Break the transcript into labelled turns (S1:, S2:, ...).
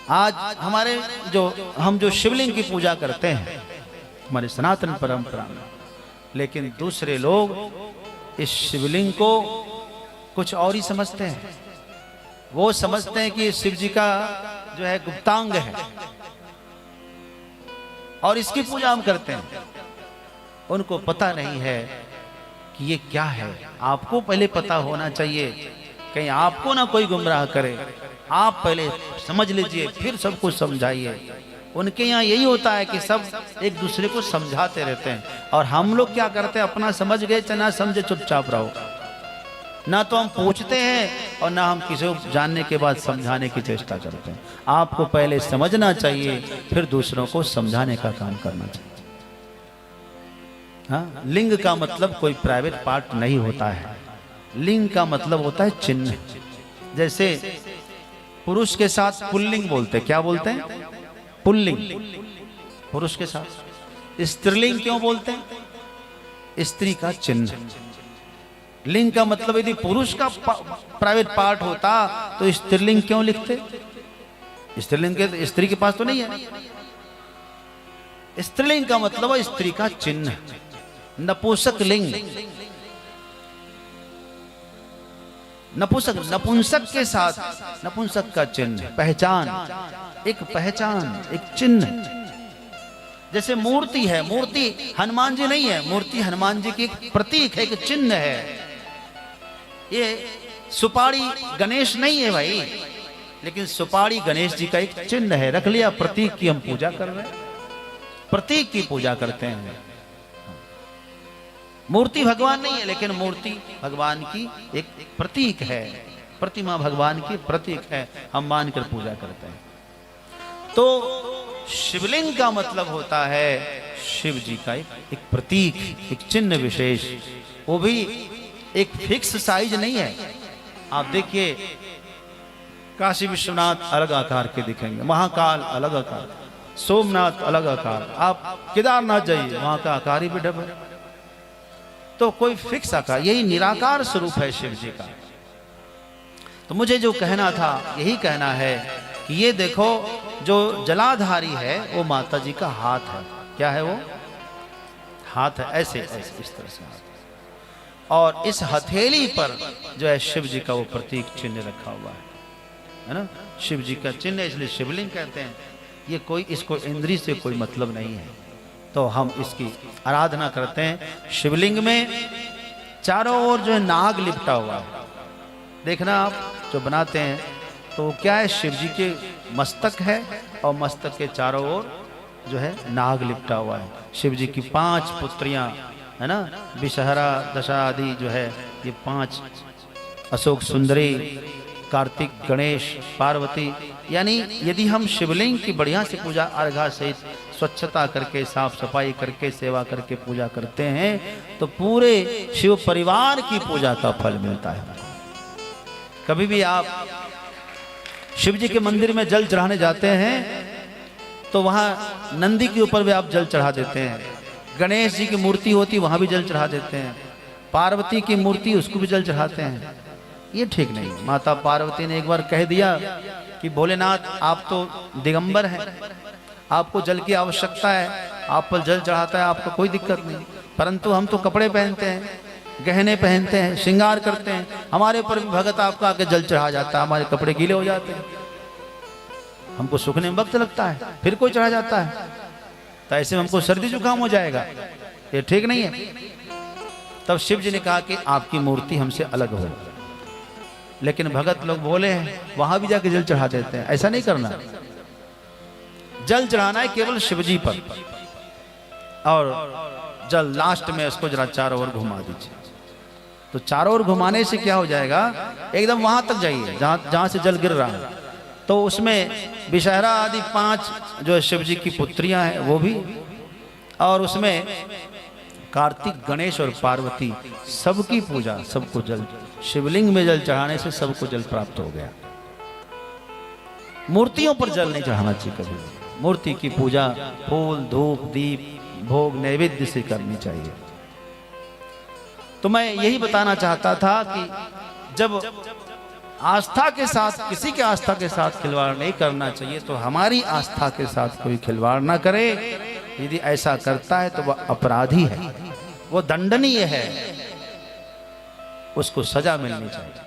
S1: आज हमारे हम जो शिवलिंग की पूजा करते हैं हमारे सनातन परंपरा में, लेकिन दूसरे लोग इस शिवलिंग को कुछ और ही समझते हैं। वो समझते हैं कि शिव जी का जो है गुप्तांग है और इसकी पूजा हम करते हैं। उनको पता नहीं है कि ये क्या है। आपको पहले पता होना चाहिए, कहीं आपको ना कोई गुमराह करे। आप पहले समझ लीजिए, फिर सब कुछ समझाइए। उनके यहाँ यही होता है कि सब एक दूसरे को समझाते रहते हैं, और हम लोग क्या करते हैं, अपना समझ गए चाहे ना समझे चुपचाप रहो। ना तो हम पूछते हैं और ना हम किसी को जानने के बाद समझाने की चेष्टा करते हैं। आपको पहले समझना चाहिए, फिर दूसरों को समझाने का काम करना चाहिए। हाँ, लिंग का मतलब कोई प्राइवेट पार्ट नहीं होता है। लिंग का मतलब होता है चिन्ह। जैसे पुरुष के साथ पुल्लिंग बोलते, क्या बोलते हैं? पुल्लिंग पुरुष के साथ। स्त्रीलिंग क्यों बोलते हैं? स्त्री का चिन्ह। लिंग का मतलब यदि पुरुष का प्राइवेट पार्ट होता तो स्त्रीलिंग क्यों लिखते? स्त्रीलिंग के स्त्री के पास तो नहीं है। स्त्रीलिंग का मतलब है स्त्री का चिन्ह। नपुंसक लिंग, नपुंसक के साथ नपुंसक का चिन्ह, पहचान, एक पहचान, एक चिन्ह। जैसे मूर्ति है, मूर्ति हनुमान जी नहीं है, मूर्ति हनुमान जी की एक प्रतीक है, एक चिन्ह है। ये सुपारी गणेश नहीं है भाई, लेकिन सुपारी गणेश जी का एक चिन्ह है। रख लिया, प्रतीक की हम पूजा कर रहे हैं, प्रतीक की पूजा करते हैं। मूर्ति भगवान नहीं है, लेकिन मूर्ति भगवान की एक प्रतीक है। प्रतिमा भगवान की प्रतीक है, हम मानकर पूजा करते हैं। तो शिवलिंग का मतलब होता है शिव जी का एक प्रतीक, एक चिन्ह विशेष। वो भी एक फिक्स साइज नहीं है। आप देखिए, काशी विश्वनाथ अलग आकार के दिखेंगे, महाकाल अलग आकार, सोमनाथ अलग आकार। आप केदारनाथ जाइए, वहां का आकार ही भी डबल। तो कोई फिक्स आकार, यही निराकार स्वरूप है शिव जी का। तो मुझे जो कहना था, यही कहना है कि ये देखो, जो जलाधारी है वो माता जी का हाथ है। क्या है वो? हाथ है, ऐसे ऐसे इस तरह से हाथ। और इस हथेली पर जो है शिव जी का वो प्रतीक चिन्ह रखा हुआ है ना। शिव जी का चिन्ह, इसलिए शिवलिंग कहते हैं। ये कोई, इसको इंद्री से कोई मतलब नहीं है। तो हम इसकी आराधना करते हैं। शिवलिंग में चारों ओर जो है नाग लिपटा हुआ है। देखना आप जो बनाते हैं तो क्या है, शिव जी के मस्तक है और मस्तक के चारों ओर जो है नाग लिपटा हुआ है। शिव जी की 5 पुत्रियां है ना, विषहरा, दशा आदि जो है, ये 5, अशोक सुंदरी, कार्तिक, गणेश, पार्वती। यानी यदि हम शिवलिंग की बढ़िया से पूजा अर्घा सहित स्वच्छता करके, साफ सफाई करके, सेवा करके पूजा करते हैं तो पूरे शिव परिवार की पूजा का फल मिलता है। कभी भी आप शिव जी के मंदिर में जल चढ़ाने जाते हैं तो वहां नंदी के ऊपर भी आप जल चढ़ा देते हैं। गणेश जी की मूर्ति होती, वहां भी जल चढ़ा देते हैं। पार्वती की मूर्ति, उसको भी जल चढ़ाते हैं। ये ठीक नहीं। माता पार्वती ने एक बार कह दिया कि भोलेनाथ, आप तो दिगंबर हैं, आपको जल की आवश्यकता है, आप पर जल चढ़ाता है, आपको कोई दिक्कत नहीं। परंतु हम तो कपड़े पहनते हैं, गहने पहनते हैं, श्रृंगार करते हैं, हमारे पर भी भगत आपका आके जल चढ़ा जाता है, हमारे कपड़े गीले हो जाते हैं, हमको सूखने में वक्त लगता है, फिर कोई चढ़ा जाता है, तो ऐसे में हमको सर्दी जुकाम हो जाएगा। ये ठीक नहीं है। तब शिव जी ने कहा कि आपकी मूर्ति हमसे अलग हो। लेकिन भगत लोग बोले हैं, वहां भी जाके जल चढ़ा देते हैं। ऐसा नहीं करना। जल चढ़ाना है केवल शिव जी पर, और जल लास्ट में उसको जरा चारों ओर घुमा दीजिए। तो चारों ओर घुमाने से क्या हो जाएगा, एकदम वहां तक जाइए जहां से जल गिर रहा है। तो उसमें विषहरा आदि 5 जो शिव जी की पुत्रियां हैं वो भी, और उसमें कार्तिक, गणेश और पार्वती, सबकी पूजा, सबको जल, शिवलिंग में जल चढ़ाने से सबको जल प्राप्त हो गया। मूर्तियों पर जल नहीं चढ़ाना चाहिए कभी। मूर्ति की पूजा फूल, धूप, दीप, भोग, नैवेद्य से करनी चाहिए। तो मैं यही बताना चाहता था कि जब आस्था के साथ, किसी के आस्था के साथ खिलवाड़ नहीं करना चाहिए। तो हमारी आस्था के साथ कोई खिलवाड़ ना करे। यदि ऐसा करता है तो वह अपराधी है, वो दंडनीय है, उसको सजा मिलनी चाहिए।